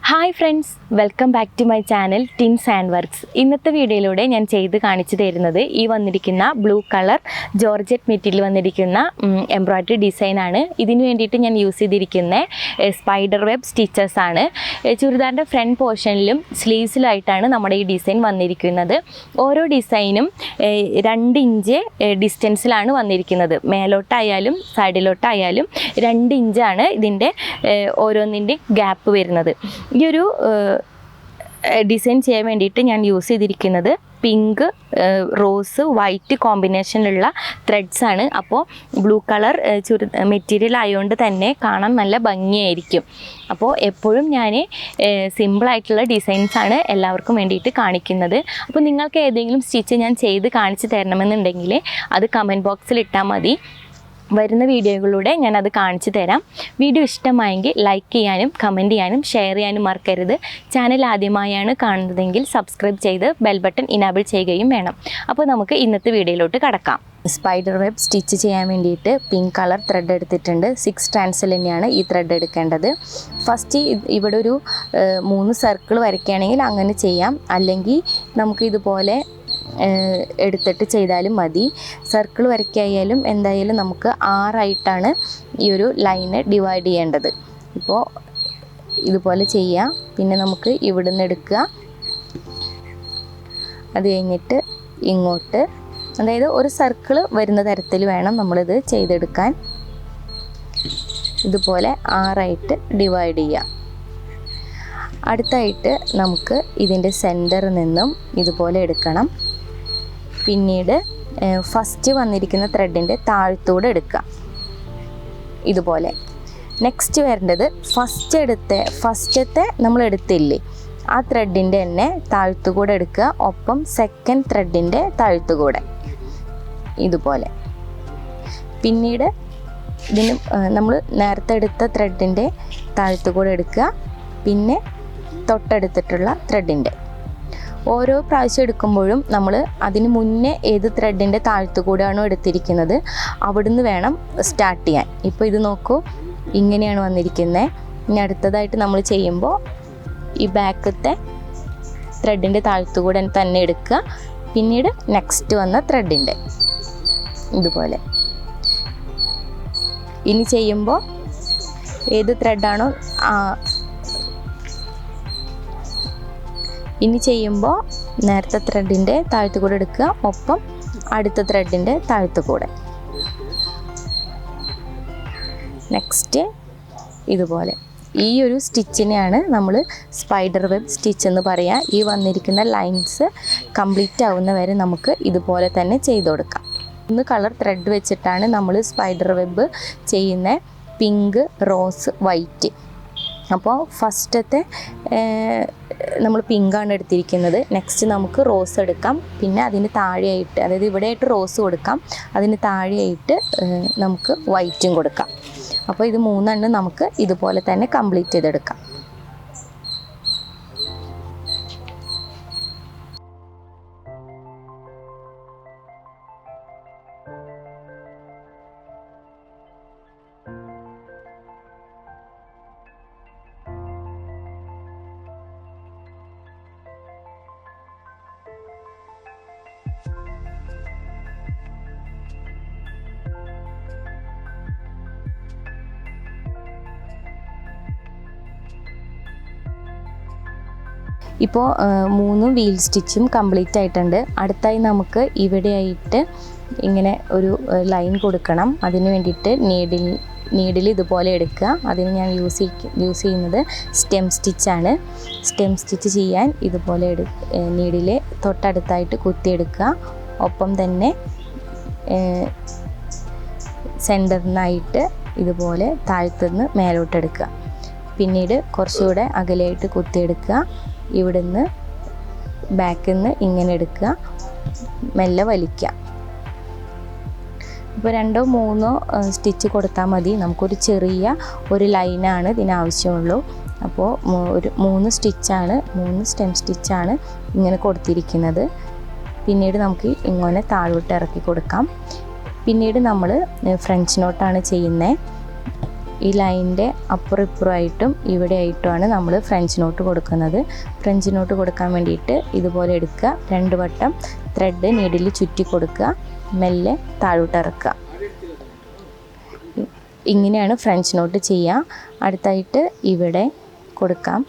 Hi friends, welcome back to my channel tins and works. ഇന്നത്തെ വീഡിയോയിലൂടെ ഞാൻ ചെയ്ത് കാണിച്ചു തരുന്നത് ഈ വന്നിരിക്കുന്ന ബ്ലൂ കളർ ജോർജറ്റ് മെറ്റീരിയൽ വന്നിരിക്കുന്ന എംബ്രോയിഡറി ഡിസൈനാണ്. ഇതിന് വേണ്ടിയിട്ട് ഞാൻ യൂസ് ചെയ്തിരിക്കുന്ന സ്പൈഡർ വെബ് സ്റ്റിച്ചസ് ആണ്. ചുരിദാറിൻ്റെ ഫ്രണ്ട് പോർഷനിലും സ്ലീവ്സിലായിട്ടാണ് നമ്മുടെ ഈ ഡിസൈൻ വന്നിരിക്കുന്നത്. ഓരോ ഡിസൈനും 2 ഇഞ്ച് ഡിസ്റ്റൻസിലാണ് വന്നിരിക്കുന്നത്. മേലോട്ടായാലും സൈഡിലോട്ടായാലും 2 ഇഞ്ചാണ് ഇതിൻ്റെ ഓരോന്നിൻ്റെയും ഗ്യാപ്പ് വരുന്നത്. ഈ ഒരു ഡിസൈൻ ചെയ്യാൻ വേണ്ടിയിട്ട് ഞാൻ യൂസ് ചെയ്തിരിക്കുന്നത് പിങ്ക്, റോസ്, വൈറ്റ് കോമ്പിനേഷനിലുള്ള ത്രെഡ്സാണ്. അപ്പോൾ ബ്ലൂ കളർ മെറ്റീരിയൽ ആയതുകൊണ്ട് തന്നെ കാണാൻ നല്ല ഭംഗിയായിരിക്കും. അപ്പോൾ എപ്പോഴും ഞാൻ സിമ്പിളായിട്ടുള്ള ഡിസൈൻസാണ് എല്ലാവർക്കും വേണ്ടിയിട്ട് കാണിക്കുന്നത്. അപ്പോൾ നിങ്ങൾക്ക് ഏതെങ്കിലും സ്റ്റിച്ച് ഞാൻ ചെയ്ത് കാണിച്ച് തരണമെന്നുണ്ടെങ്കിൽ അത് കമൻറ്റ് ബോക്സിൽ ഇട്ടാൽ മതി. വരുന്ന വീഡിയോകളിലൂടെ ഞാനത് കാണിച്ചു തരാം. വീഡിയോ ഇഷ്ടമായെങ്കിൽ ലൈക്ക് ചെയ്യാനും കമൻറ്റ് ചെയ്യാനും ഷെയർ ചെയ്യാനും മറക്കരുത്. ചാനൽ ആദ്യമായാണ് കാണുന്നതെങ്കിൽ സബ്സ്ക്രൈബ് ചെയ്ത് ബെൽ ബട്ടൺ ഇനാബിൾ ചെയ്യുകയും വേണം. അപ്പോൾ നമുക്ക് ഇന്നത്തെ വീഡിയോയിലോട്ട് കടക്കാം. സ്പൈഡർ വെബ് സ്റ്റിച്ച് ചെയ്യാൻ വേണ്ടിയിട്ട് പിങ്ക് കളർ ത്രെഡ് എടുത്തിട്ടുണ്ട്. 6 സ്ട്രാൻഡ്സിൽ തന്നെയാണ് ഈ ത്രെഡ് എടുക്കേണ്ടത്. ഫസ്റ്റ് ഇവിടെ ഒരു 3 സർക്കിൾ വരയ്ക്കുകയാണെങ്കിൽ അങ്ങനെ ചെയ്യാം, അല്ലെങ്കിൽ നമുക്ക് ഇതുപോലെ എടുത്തിട്ട് ചെയ്താലും മതി. സർക്കിൾ വരയ്ക്കായാലും എന്തായാലും നമുക്ക് 6 ആയിട്ടാണ് ഈ ഒരു ലൈന് ഡിവൈഡ് ചെയ്യേണ്ടത്. ഇപ്പോൾ ഇതുപോലെ ചെയ്യാം. പിന്നെ നമുക്ക് ഇവിടുന്ന് എടുക്കുക, അത് കഴിഞ്ഞിട്ട് ഇങ്ങോട്ട്, അതായത് ഒരു സർക്കിൾ വരുന്ന തരത്തിൽ വേണം നമ്മളിത് ചെയ്തെടുക്കാൻ. ഇതുപോലെ 6 ആയിട്ട് ഡിവൈഡ് ചെയ്യാം. അടുത്തായിട്ട് നമുക്ക് ഇതിൻ്റെ സെൻറ്ററിൽ നിന്നും ഇതുപോലെ എടുക്കണം. പിന്നീട് ഫസ്റ്റ് വന്നിരിക്കുന്ന ത്രെഡിൻ്റെ താഴത്തൂടെ എടുക്കുക ഇതുപോലെ. നെക്സ്റ്റ് വരേണ്ടത് ഫസ്റ്റത്തെ നമ്മൾ എടുത്തില്ലേ, ആ ത്രെഡിൻ്റെ തന്നെ താഴത്തുകൂടെ എടുക്കുക. ഒപ്പം സെക്കൻഡ് ത്രെഡിൻ്റെ താഴത്തുകൂടെ ഇതുപോലെ. പിന്നീട് ഇതിന് നമ്മൾ നേരത്തെ എടുത്ത ത്രെഡിൻ്റെ താഴത്തുകൂടെ എടുക്കുക. പിന്നെ തൊട്ടടുത്തിട്ടുള്ള ത്രെഡിൻ്റെ ഓരോ പ്രാവശ്യം എടുക്കുമ്പോഴും നമ്മൾ അതിന് മുന്നേ ഏത് ത്രെഡിൻ്റെ താഴത്തുകൂടെയാണോ എടുത്തിരിക്കുന്നത് അവിടുന്ന് വേണം സ്റ്റാർട്ട് ചെയ്യാൻ. ഇപ്പോൾ ഇത് നോക്കൂ, ഇങ്ങനെയാണ് വന്നിരിക്കുന്നത്. ഇനി അടുത്തതായിട്ട് നമ്മൾ ചെയ്യുമ്പോൾ ഈ ബാക്കത്തെ ത്രെഡിൻ്റെ താഴത്തുകൂടെ തന്നെ എടുക്കുക. പിന്നീട് നെക്സ്റ്റ് വന്ന ത്രെഡിൻ്റെ ഇതുപോലെ. ഇനി ചെയ്യുമ്പോൾ ഏത് ത്രെഡാണോ നേരത്തെ ത്രെഡിൻ്റെ താഴത്തുകൂടെ എടുക്കുക. ഒപ്പം അടുത്ത ത്രെഡിൻ്റെ താഴത്തുകൂടെ. നെക്സ്റ്റ് ഇതുപോലെ. ഈ ഒരു സ്റ്റിച്ചിനെയാണ് നമ്മൾ സ്പൈഡർ വെബ് സ്റ്റിച്ച് എന്ന് പറയുക. ഈ വന്നിരിക്കുന്ന ലൈൻസ് കംപ്ലീറ്റ് ആവുന്ന വരെ നമുക്ക് ഇതുപോലെ തന്നെ ചെയ്ത് കൊടുക്കാം. 3 കളർ ത്രെഡ് വെച്ചിട്ടാണ് നമ്മൾ സ്പൈഡർ വെബ് ചെയ്യുന്ന. Pink, rose, white. അപ്പോൾ ഫസ്റ്റത്തെ നമ്മൾ പിങ്കാണ് എടുത്തിരിക്കുന്നത്. നെക്സ്റ്റ് നമുക്ക് റോസ് എടുക്കാം. പിന്നെ അതിന് താഴെയായിട്ട്, അതായത് ഇവിടെയായിട്ട് റോസ് കൊടുക്കാം, അതിന് താഴെയായിട്ട് നമുക്ക് വൈറ്റും കൊടുക്കാം. അപ്പോൾ ഇത് 3 നമുക്ക് ഇതുപോലെ തന്നെ കംപ്ലീറ്റ് ചെയ്തെടുക്കാം. ഇപ്പോൾ 3 വീൽ സ്റ്റിച്ചും കംപ്ലീറ്റ് ആയിട്ടുണ്ട്. അടുത്തായി നമുക്ക് ഇവിടെയായിട്ട് ഇങ്ങനെ ഒരു ലൈൻ കൊടുക്കണം. അതിന് വേണ്ടിയിട്ട് നീഡിൽ ഇതുപോലെ എടുക്കുക. അതിന് ഞാൻ യൂസ് ചെയ്യുന്നത് സ്റ്റെം സ്റ്റിച്ചാണ്. സ്റ്റെം സ്റ്റിച്ച് ചെയ്യാൻ ഇതുപോലെ നീഡിൽ തൊട്ടടുത്തായിട്ട് കുത്തിയെടുക്കുക. ഒപ്പം തന്നെ സെൻറ്ററിനായിട്ട് ഇതുപോലെ താഴത്തുനിന്ന് മേലോട്ടെടുക്കുക. പിന്നീട് കുറച്ചുകൂടെ അകലെയായിട്ട് കുത്തിയെടുക്കുക. ഇവിടുന്ന് ബാക്കിൽ നിന്ന് ഇങ്ങനെ എടുക്കുക, മെല്ലെ വലിക്കുക. ഇപ്പോൾ 2 3 സ്റ്റിച്ച് കൊടുത്താൽ മതി. നമുക്കൊരു ചെറിയ ഒരു ലൈനാണ് ഇതിനാവശ്യമുള്ളൂ. അപ്പോൾ ഒരു 3 സ്റ്റിച്ചാണ്, 3 സ്റ്റെം സ്റ്റിച്ചാണ് ഇങ്ങനെ കൊടുത്തിരിക്കുന്നത്. പിന്നീട് നമുക്ക് ഇങ്ങനെ താഴോട്ട് ഇറക്കി കൊടുക്കാം. പിന്നീട് നമ്മൾ ഫ്രഞ്ച് നോട്ടാണ് ചെയ്യുന്നത്. ഈ ലൈനിൻ്റെ അപ്പുറം ഇപ്പുറമായിട്ടും ഇവിടെ ആയിട്ടുമാണ് നമ്മൾ ഫ്രഞ്ച് നോട്ട് കൊടുക്കുന്നത്. ഫ്രഞ്ച് നോട്ട് കൊടുക്കാൻ വേണ്ടിയിട്ട് ഇതുപോലെ എടുക്കുക, 2 വട്ടം ത്രെഡ് നീഡിൽ ചുറ്റി കൊടുക്കുക, മെല്ലെ താഴോട്ട് ഇറക്കുക. ഇങ്ങനെയാണ് ഫ്രഞ്ച് നോട്ട് ചെയ്യുക. അടുത്തായിട്ട് ഇവിടെ കൊടുക്കാം.